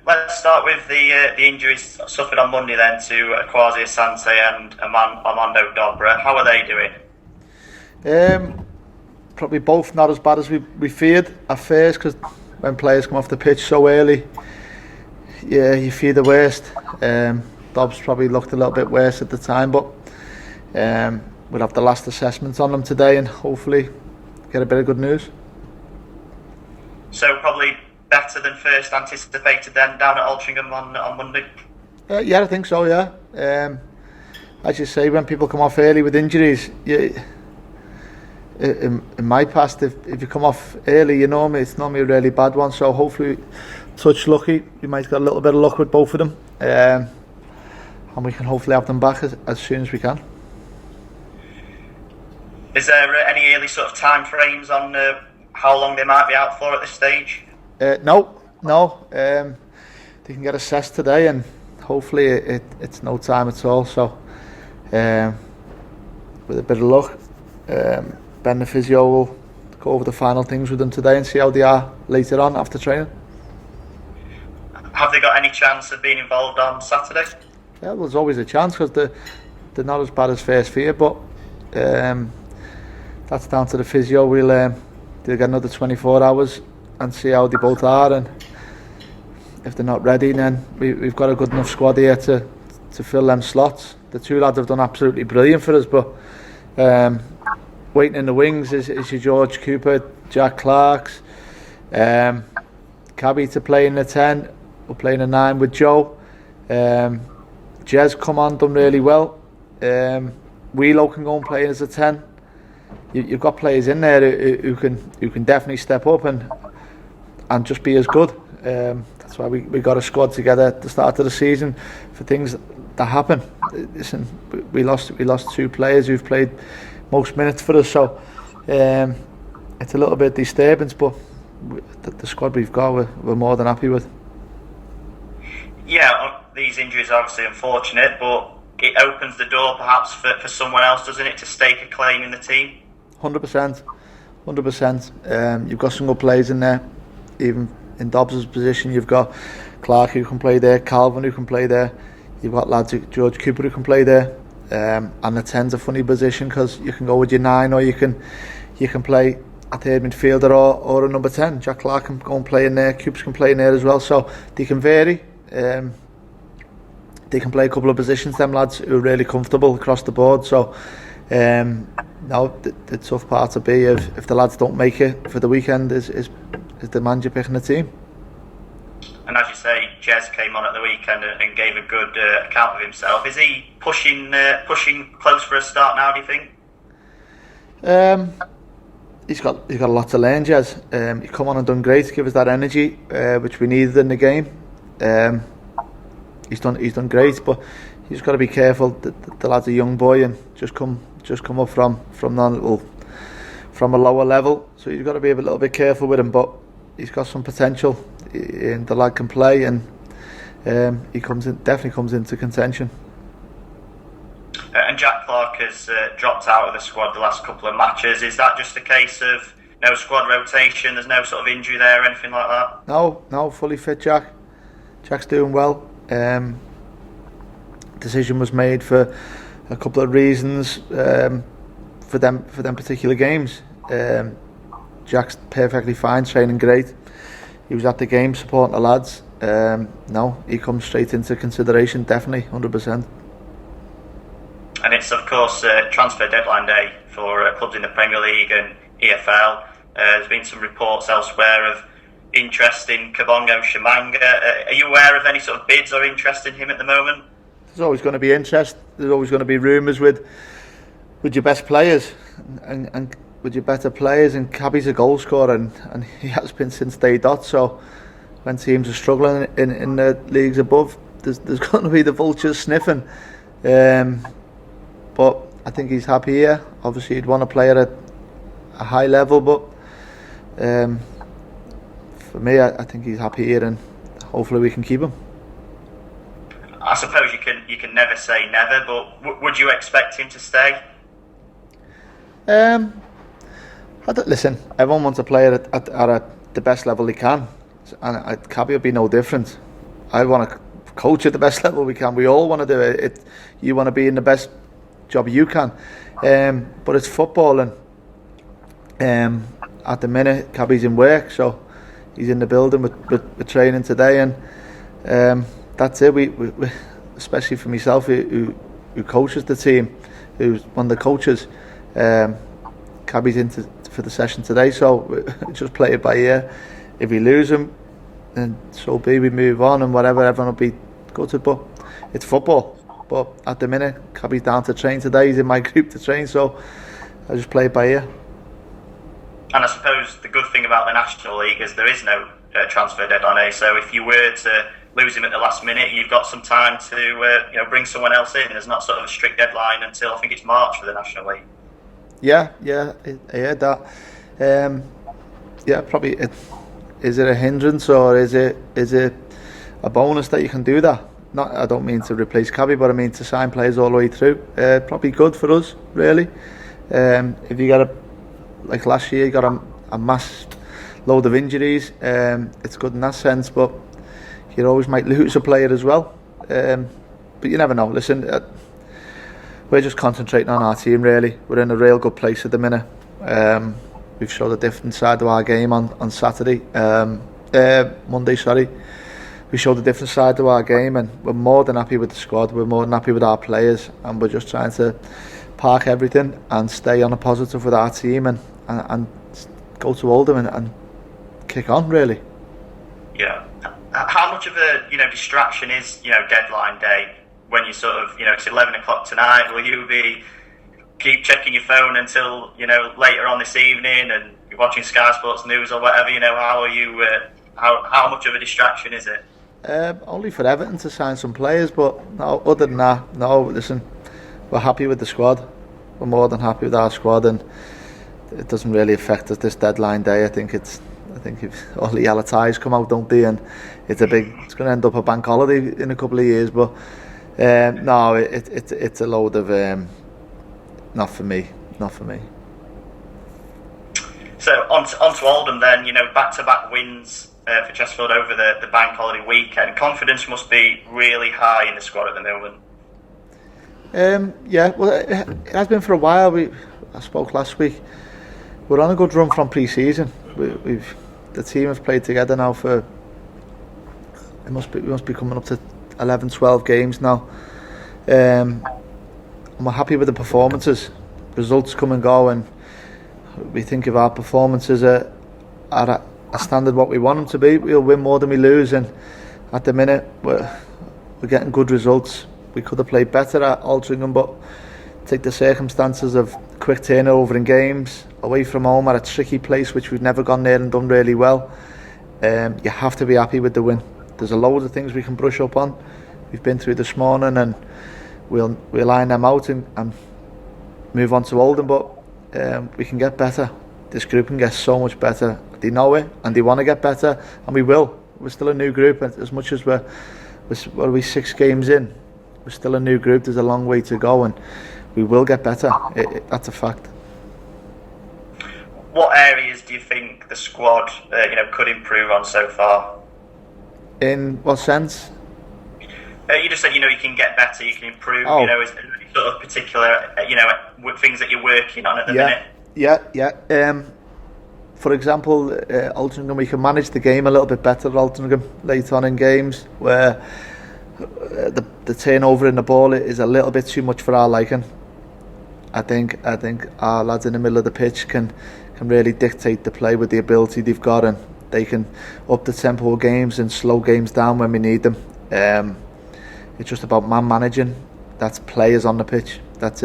Let's start with the injuries suffered on Monday then to Kwasi Asante and Armando Dobra. How are they doing? Probably both not as bad as we feared at first, because when players come off the pitch so early, yeah, you fear the worst. Dobbs probably looked a little bit worse at the time, but we'll have the last assessments on them today and hopefully get a bit of good news. So probably better than first anticipated then down at Altrincham on Monday? Yeah, I think so, yeah. As you say, when people come off early with injuries, in my past, if you come off early, it's normally a really bad one. So hopefully, touch lucky, we might get a little bit of luck with both of them, and we can hopefully have them back as soon as we can. Is there any early sort of time frames on how long they might be out for at this stage? No. They can get assessed today, and hopefully it's no time at all. So, with a bit of luck, Ben the physio will go over the final things with them today and see how they are later on after training. Have they got any chance of being involved on Saturday? Yeah, well, there's always a chance, because they're not as bad as first fear, but that's down to the physio. They'll get another 24 hours and see how they both are, and if they're not ready, then we've got a good enough squad here to fill them slots. The two lads have done absolutely brilliant for us, but waiting in the wings is your George Cooper, Jack Clark's, Cabby to play in the 10, we're playing a 9 with Joe. Jez come on, done really well. Wheelo can go and play as a 10. You've got players in there who can definitely step up and just be as good. That's why we got a squad together at the start of the season for things that happen. Listen, we lost 2 players who've played most minutes for us, so it's a little bit disturbing, but the squad we've got we're more than happy with. Yeah, these injuries are obviously unfortunate, but it opens the door perhaps for someone else, doesn't it, to stake a claim in the team? 100%. You've got some good players in there. Even in Dobbs' position, you've got Clark who can play there, Calvin who can play there. You've got lads like George Cooper who can play there. And the 10's a funny position, because you can go with your 9, or you can play a third midfielder or a number 10. Jack Clark can go and play in there. Coops can play in there as well. So they can vary. They can play a couple of positions, them lads, who are really comfortable across the board. So no, the tough part to be if the lads don't make it for the weekend is the man you're picking the team. And as you say, Jez came on at the weekend and gave a good account of himself. Is he pushing close for a start now, do you think? He's got a lot to learn, Jez. He's come on and done great to give us that energy which we needed in the game. He's done great, but he's got to be careful. The lad's a young boy and just come up from a lower level, so you've got to be a little bit careful with him. But he's got some potential, and the lad can play, and he definitely comes into contention. And Jack Clark has dropped out of the squad the last couple of matches. Is that just a case of no squad rotation? There's no sort of injury there or anything like that? No, fully fit Jack. Jack's doing well. Decision was made for a couple of reasons for them particular games. Jack's perfectly fine, training great. He was at the game supporting the lads. No, he comes straight into consideration, definitely, 100%. And it's of course transfer deadline day for clubs in the Premier League and EFL. There's been some reports elsewhere of interest in Kabongo Shamanga. Are you aware of any sort of bids or interest in him at the moment? There's always going to be interest. There's always going to be rumours with your best players and with your better players. And Cabby's a goal scorer, and he has been since day dot. So when teams are struggling in the leagues above, there's going to be the vultures sniffing. But I think he's happy here. Obviously, he'd want to play at a high level, but for me, I think he's happy here, and hopefully we can keep him. I suppose you can never say never, but would you expect him to stay? Listen, everyone wants to play at the best level they can. and Cabby will be no different. I want to coach at the best level we can. We all want to do it. You want to be in the best job you can, but it's football, and at the minute Cabby's in work, so he's in the building with training today, and that's it. We especially for myself, who coaches the team, who's one of the coaches. Cabby's in for the session today, so we just play it by ear. If we lose him, then so be. We move on, and whatever, everyone will be gutted. But it's football. But at the minute, Cabby's down to train today. He's in my group to train, so I just play it by ear. And I suppose the good thing about the National League is there is no transfer deadline. So if you were to lose him at the last minute, you've got some time to bring someone else in. There's not sort of a strict deadline until I think it's March for the National League. Yeah, I heard that. Probably. Is it a hindrance, or is it a bonus that you can do that? I don't mean to replace Cabby, but I mean to sign players all the way through. Probably good for us, really. If you got like last year, you got a mass load of injuries. It's good in that sense, but you always might lose a player as well. But you never know. Listen, we're just concentrating on our team, really. We're in a real good place at the minute. We've showed a different side to our game on Saturday, Monday, sorry. We showed a different side to our game, and we're more than happy with the squad. We're more than happy with our players, and we're just trying to park everything and stay on a positive with our team, and go to Oldham and kick on, really. Yeah. How much of a distraction is deadline day when you sort of it's 11 o'clock tonight? Will you keep checking your phone until later on this evening, and you're watching Sky Sports News or whatever? How are you? How much of a distraction is it? Only for Everton to sign some players, but no. Other than that, no. Listen, we're happy with the squad. We're more than happy with our squad, and it doesn't really affect us this deadline day. I think if all the yellow ties come out, don't they? And it's going to end up a bank holiday in a couple of years. But no, it's a load of. Not for me. So on to Oldham then. Back-to-back wins for Chesterfield over the bank holiday weekend. Confidence must be really high in the squad at the moment. Well, it has been for a while. I spoke last week. We're on a good run from pre-season. The team have played together now for. We must be coming up to 11, 12 games now. And we're happy with the performances. Results come and go, and we think if our performances are at a standard what we want them to be, we'll win more than we lose. And at the minute, we're getting good results. We could have played better at Altrincham, but take the circumstances of quick turnover in games, away from home at a tricky place which we've never gone there and done really well. You have to be happy with the win. There's a load of things we can brush up on. We've been through this morning, and we'll iron them out and move on to Oldham, but we can get better. This group can get so much better. They know it, and they want to get better, and we will. We're still a new group, and as much as we're 6 games in, we're still a new group. There's a long way to go, and we will get better. That's a fact. What areas do you think the squad could improve on so far? In what sense? You just said you can get better, you can improve. Is there any sort of particular things that you're working on at the minute? Yeah. For example, Altrincham, we can manage the game a little bit better at Altrincham late on in games, where the turnover in the ball is a little bit too much for our liking. I think our lads in the middle of the pitch can really dictate the play with the ability they've got, and they can up the tempo of games and slow games down when we need them. It's just about man managing. That's players on the pitch. That's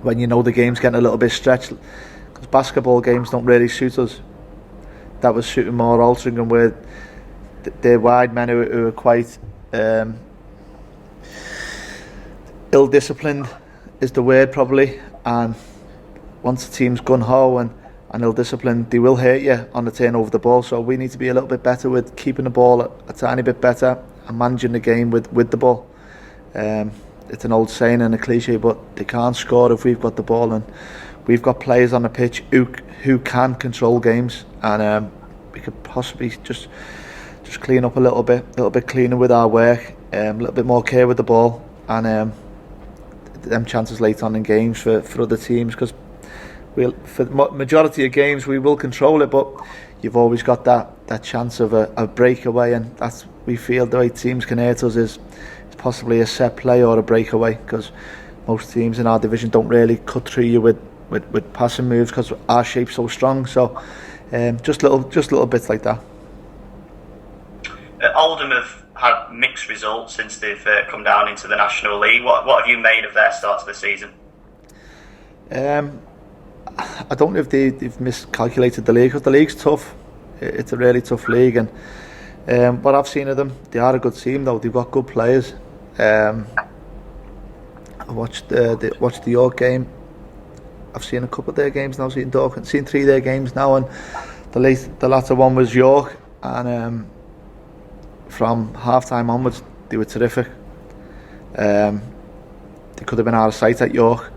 when the game's getting a little bit stretched, because basketball games don't really suit us. That was suiting more Altrincham, where they're wide men who are quite ill-disciplined is the word probably, and once the team's gun-ho and ill-disciplined, they will hurt you on the turn over the ball. So we need to be a little bit better with keeping the ball a tiny bit better and managing the game with the ball. It's an old saying and a cliche, but they can't score if we've got the ball, and we've got players on the pitch who can control games, and we could possibly just clean up a little bit cleaner with our work, a little bit more care with the ball, and them chances late on in games for other teams, because for the majority of games we will control it, but you've always got that chance of a breakaway, and that's, we feel, the way teams can hurt us is possibly a set play or a breakaway, because most teams in our division don't really cut through you with passing moves because our shape's so strong. So just little bits like that. Oldham have had mixed results since they've come down into the National League. What have you made of their start to the season? I don't know if they've miscalculated the league, because the league's tough. It's a really tough league, and what I've seen of them, they are a good team though. They've got good players. I watched the York game. I've seen a couple of their games now. I've seen 3 of their games now, and the latter one was York, and from half time onwards they were terrific. They could have been out of sight at York.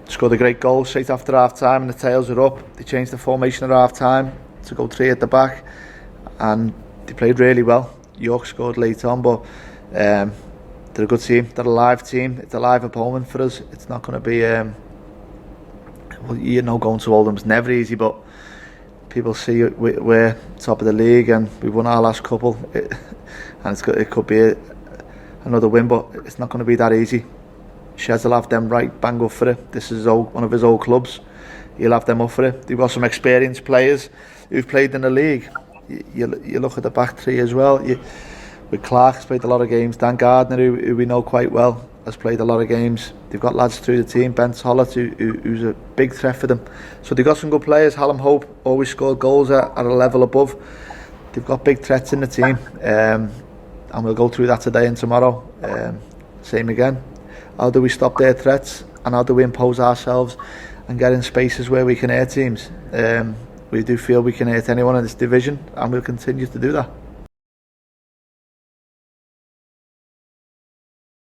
Scored a great goal straight after half time, and the tails were up. They changed the formation at half time to go 3 at the back, and they played really well. York scored late on, but they're a good team. They're a live team. It's a live opponent for us. It's not going to be going to Oldham's never easy, but people see we're top of the league and we won our last couple, and it could be another win, but it's not going to be that easy. Shez will have them right bang up for it. This is one of his old clubs. He'll have them up for it. They've got some experienced players who've played in the league. You look at the back three as well. With Clark, has played a lot of games. Dan Gardner, who we know quite well, has played a lot of games. They've got lads through the team. Ben Tollett, who's a big threat for them. So they've got some good players. Hallam Hope always scored goals at a level above. They've got big threats in the team, and we'll go through that today and tomorrow. Same again. How do we stop their threats, and how do we impose ourselves and get in spaces where we can hurt teams? We do feel we can hurt anyone in this division, and we'll continue to do that.